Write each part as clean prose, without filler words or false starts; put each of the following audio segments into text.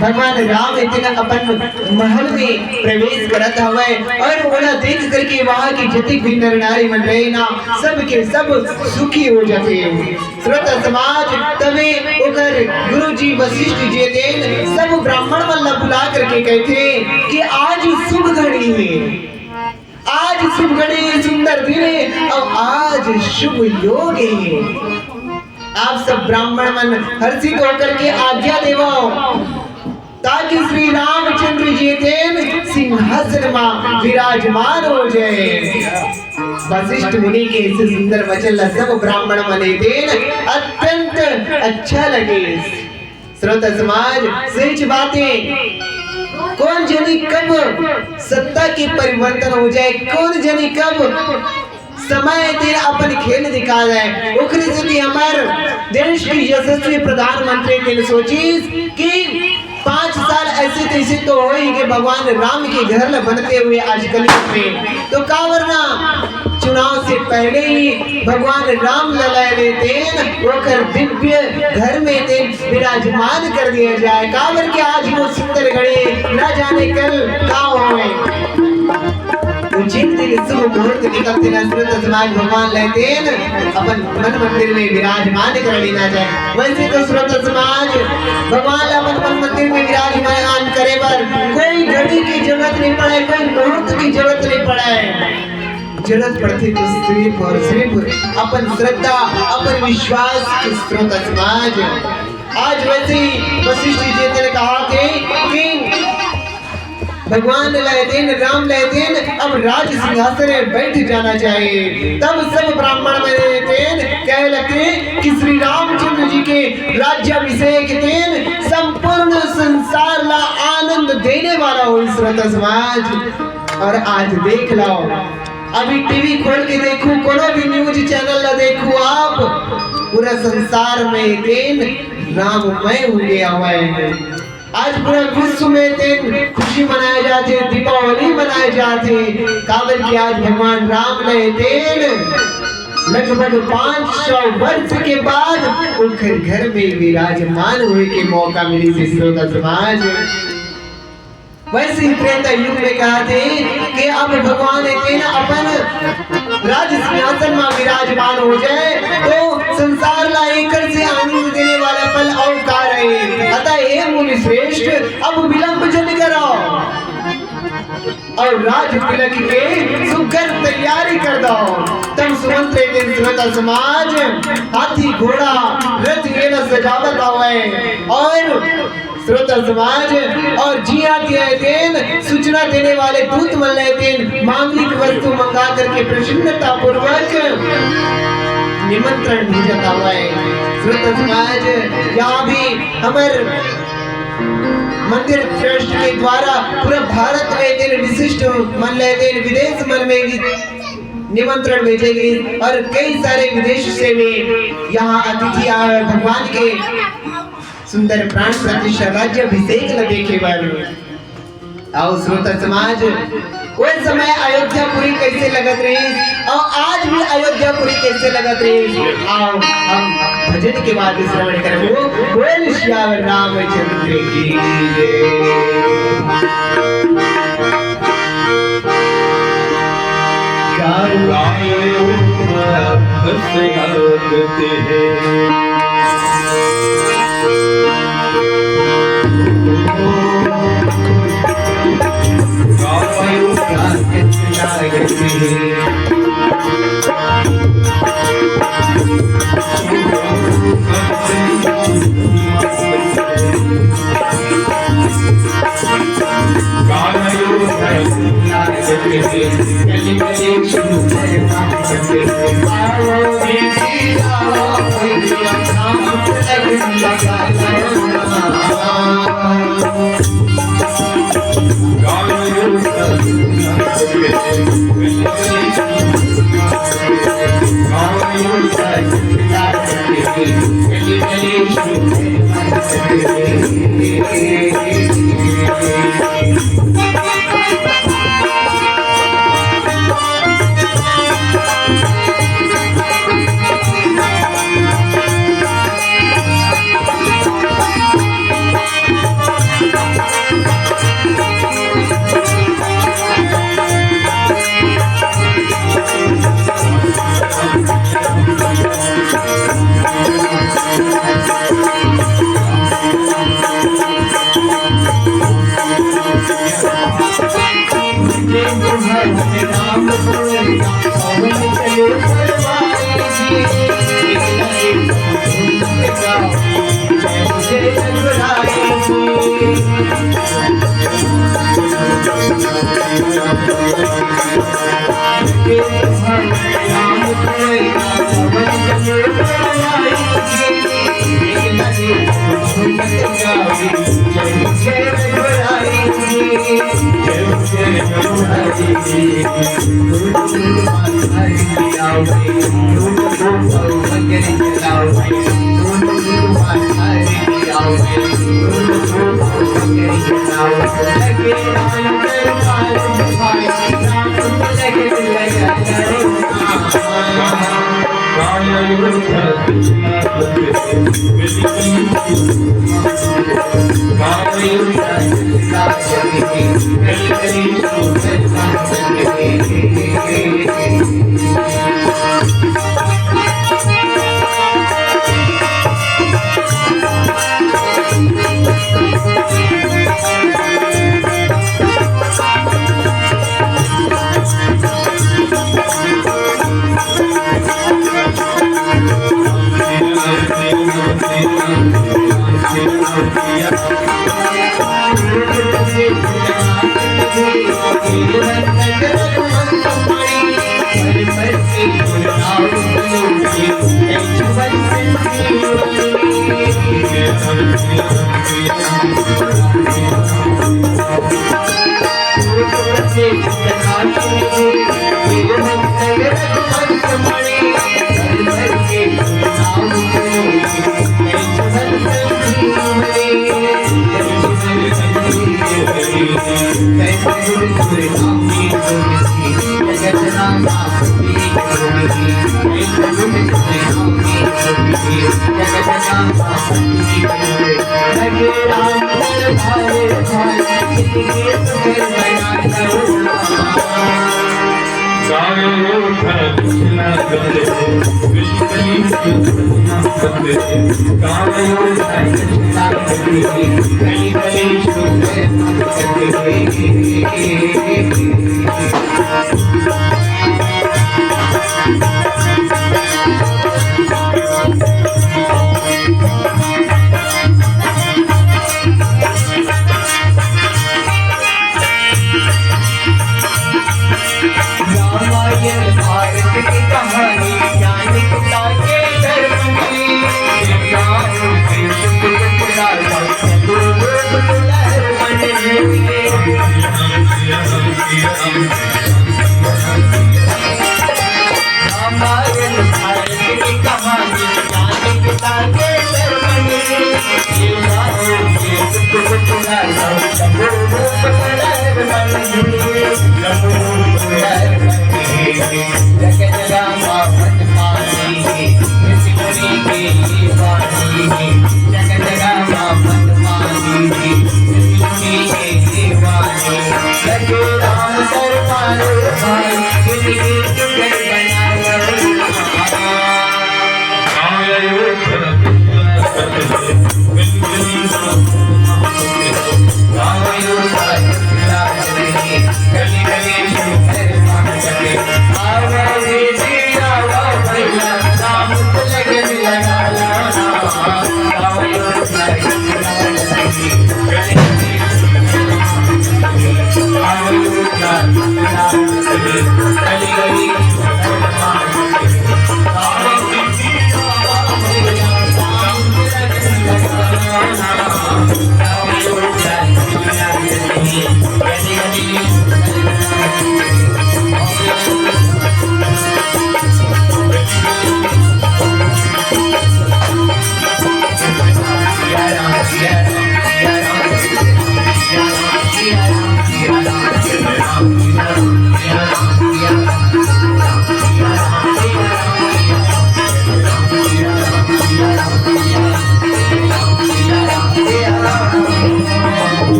भगवान राम इतना अपन महल में प्रवेश करत हवे और ओला देख करके वहां की जतिक भी नर नारी मन रहे ना सब के सब सुखी हो जाते। श्रोता समाज तवे ओकर गुरुजी वशिष्ठ जी देन सब ब्राह्मण मन ला बुला करके कहते कि आज शुभ घड़ी है, आज शुभ घड़ी सुंदर दिन है और आज शुभ योग है। आप सब ब्राह्मण मन हर्षित होकर के आज्ञा देवो ताकि श्री रामचंद्र जी देव सिंहासन में विराजमान हो जाए। वशिष्ठ मुनि के इस सुंदर वचन सब ब्राह्मण मने देन अत्यंत अच्छा लगे। श्रोता समाज सच बातें कौन जाने कब सत्ता की परिवर्तन हो जाए, कौन जाने कब समय दिन अपन खेल दिखा जाए। ओकरे से हमार देश की यशस्वी प्रधानमंत्री ने सोची कि 5 साल ऐसे तैसे तो हो ही कि भगवान राम के घर बनते हुए आजकल में तो का वरना चुनाव से पहले ही भगवान राम ललाए देते ओकर दिव्य घर में ते विराजमान कर दिया जाए। काबर के आज वो सुंदर घड़ी न जाने कल का होए। जिन दिन शुभ मुहूर्त निकलते न श्रोता समाज भगवान लेते अपन मन मंदिर में विराजमान कर लेना जाए। वैसे तो श्रोता समाज भगवान अपन मन मंदिर में विराजमान करे पर कोई घड़ी की जरूरत नहीं पड़े, कोई मुहूर्त की जरूरत नहीं पड़े। जरूरत पड़ती तो सिर्फ और सिर्फ अपन श्रद्धा अपन विश्वास की। श्रोता समाज आज वैसे ही वशिष्ठ जी ने कहा कि भगवान लायदेन राम लायदेन अब राज सिंहासन में बैठ जाना चाहिए। तब सब ब्राह्मण में कह लगे कि श्री रामचंद्र जी के राज्याभिषेक दिन संपूर्ण संसार ला आनंद देने वाला हो। श्रोता समाज और आज देख लो अभी टीवी खोल के देखो कोनो भी न्यूज चैनल ला देखो आप पूरा संसार में दिन राममय हो गया हुआ है। आज पूरा विश्व में दिन खुशी मनाए जाते, दीपावली मनाए जाते। काबर की आज भगवान राम ने दिन लगभग 500 वर्ष के बाद उनके घर में विराजमान हुए के मौका मिली थी। श्रोता समाज वैसे ही त्रेता युग में कहा थे कि अब भगवान अपन राज सिंहासन में विराजमान हो जाए तो संसार ला एकर से आनंद देने वाला पल और का रहे। अतः हे मुनि श्रेष्ठ अब विलंब जन करो और राज तिलक के सुघर तैयारी कर दो। तब सुमंत्र दिन श्रोता समाज हाथी घोड़ा रथ ये सजावट आवे और श्रोता समाज और जिया दिन सूचना देने वाले दूत मन दिन मांगलिक वस्तु मंगा करके प्रसन्नता पूर्वक निमंत्रण भेजा हुआ है। श्रोता समाज यहाँ भी हमारे मंदिर ट्रस्ट के द्वारा पूरे भारत में दिन विशिष्ट मन लेते विदेश मन में निमंत्रण भेजे गए और कई सारे विदेश से भी यहाँ अतिथि आए भगवान के सुंदर प्राण प्रतिष्ठा राज्याभिषेक लगे के बारे में। आओ श्रोता समाज उस समय अयोध्यापुरी कैसे लगत रही और आज भी अयोध्यापुरी कैसे लगत रही। आओ हम भजन के बाद श्रवण करेंगे। बोल श्याम रामचंद्र की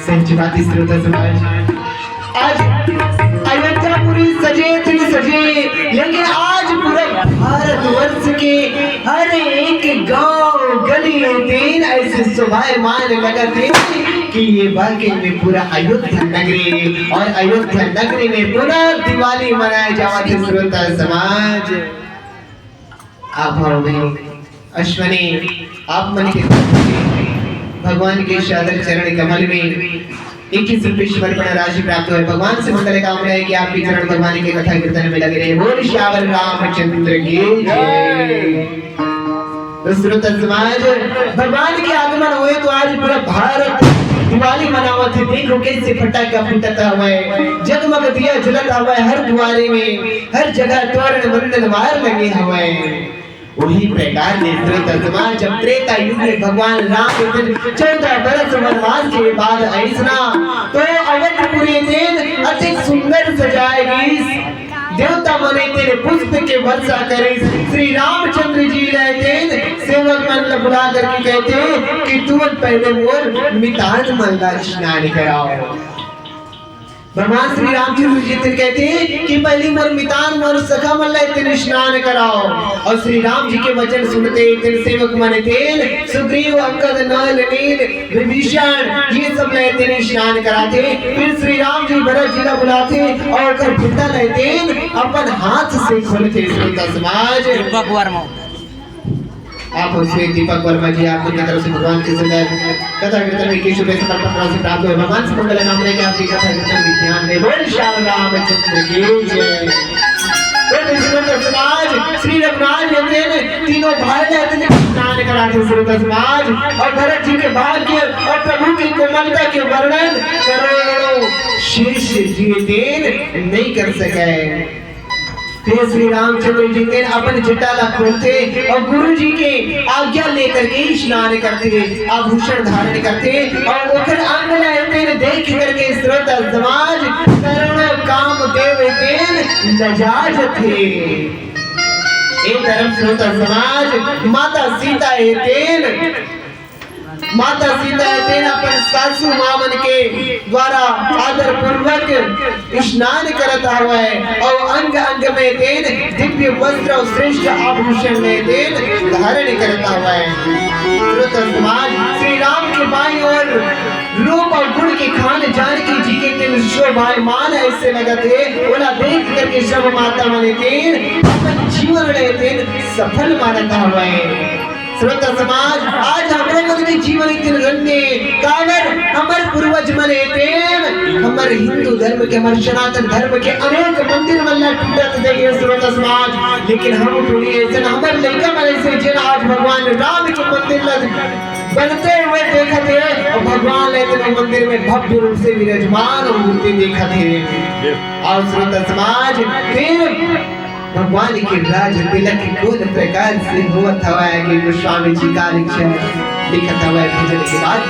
संचिवाती श्रोता समाज आज अयोध्यापुरी सजे थे सजे, लेकिन आज पूरे भारतवर्ष के हर एक गांव गली दिन ऐसे शोभायमान लगते कि ये वाकई में पूरा अयोध्या नगरी और अयोध्या नगरी में पूरा दिवाली मनाया जाते श्रोता समाज। आप अश्वनी आप मन के भगवान के सादर चरण कमल में 21 रुपये समर्पण राशि प्राप्त हुए। भगवान से मंगल कामना है कि आपके चरण भगवान के कथा कीर्तन में लगे रहे। बोल श्यावर रामचंद्र की जय। श्रोता समाज भगवान के आगमन हुए तो आज पूरा भारत दिवाली मनावत है। देखो कैसे फटाका फूटता हुआ है, जगमग दिया जलता हुआ है, हर दुआरे में हर जगह तोरण वंदन मार लगे हुए हैं। वही प्रकार से श्रोता समाज जब त्रेता युग में भगवान राम 14 बरस वनवास के बाद ऐसा तो अवधपुरी दिन अति सुंदर सजाएगी। देवता मने तेरे पुष्प के वर्षा करे। श्री रामचंद्र जी रहते सेवक मन बुला करके कहते कि तुम पहले मोर मितान मलदा स्नान कराओ। भगवान श्री रामचंद्र जी कहते कि पहली मोर मितान मोर सखा मल्ला तेरे स्नान कराओ। और श्री राम जी के वचन सुनते तेरे सेवक मने तेल सुग्रीव अंगद नल नील विभीषण ये सब लेते ने स्नान कराते। फिर श्री राम जी भरत जी का बुलाते और कर फुटा लेते अपन हाथ से खोलते। श्रोता समाज आप उसमें दीपक वर्मा जी आपको की तरफ से भगवान के सुंदर कथा कीर्तन में केशव से परंपरा से प्राप्त हुए। भगवान से मंगल नाम लेके आपकी कथा कीर्तन में ध्यान दे। बोल श्याम रामचंद्र की जय। तो श्रोता समाज श्री रघुनाथ जी ने तीनों भाई ने स्नान कराते। श्रोता समाज और भरत जी के भाग्य और प्रभु की कोमलता के वर्णन करोड़ों शेष जी देन नहीं कर सके। फिर श्री रामचंद्र जी ने अपन जटाला खोलते और गुरु जी के आज्ञा लेकर के स्नान करते, आभूषण धारण करते और उखर अंग लेते देख करके श्रोता समाज करोड़ों काम देव देन लजाज थे। एक तरफ श्रोता समाज माता सीता अपन सासू मामन के द्वारा आदर पूर्वक स्नान करता हुआ है और अंग अंग में तेन दिव्य वस्त्र और श्रेष्ठ आभूषण में तेन धारण करता हुआ है। श्रोता समाज श्री राम के बाई और रूप और गुण के खान जानकी जी के तेन शोभायमान ऐसे लगते बोला देख करके सब माता मने तेन अपन जीवन में तेन सफल मानता हुआ है। श्रोता समाज आज हमारे मन के जीवन इतने रंगे कावर हमारे पूर्वज मने प्रेम हमारे हिंदू धर्म के हमारे सनातन धर्म के अनेक मंदिर मल्ला टूटत देखे। श्रोता समाज लेकिन हम थोड़ी ऐसे हमारे लड़का मने से जिन आज भगवान राम के मंदिर बनते हुए देखा थे और भगवान लेते मंदिर में भव्य रूप से विराजमान और मूर्ति देखा थे। और श्रोता समाज फिर भगवान के राज तिलक कौन प्रकार से हुआ था कि गोस्वामी जी का लिखा हुआ है भजन के बाद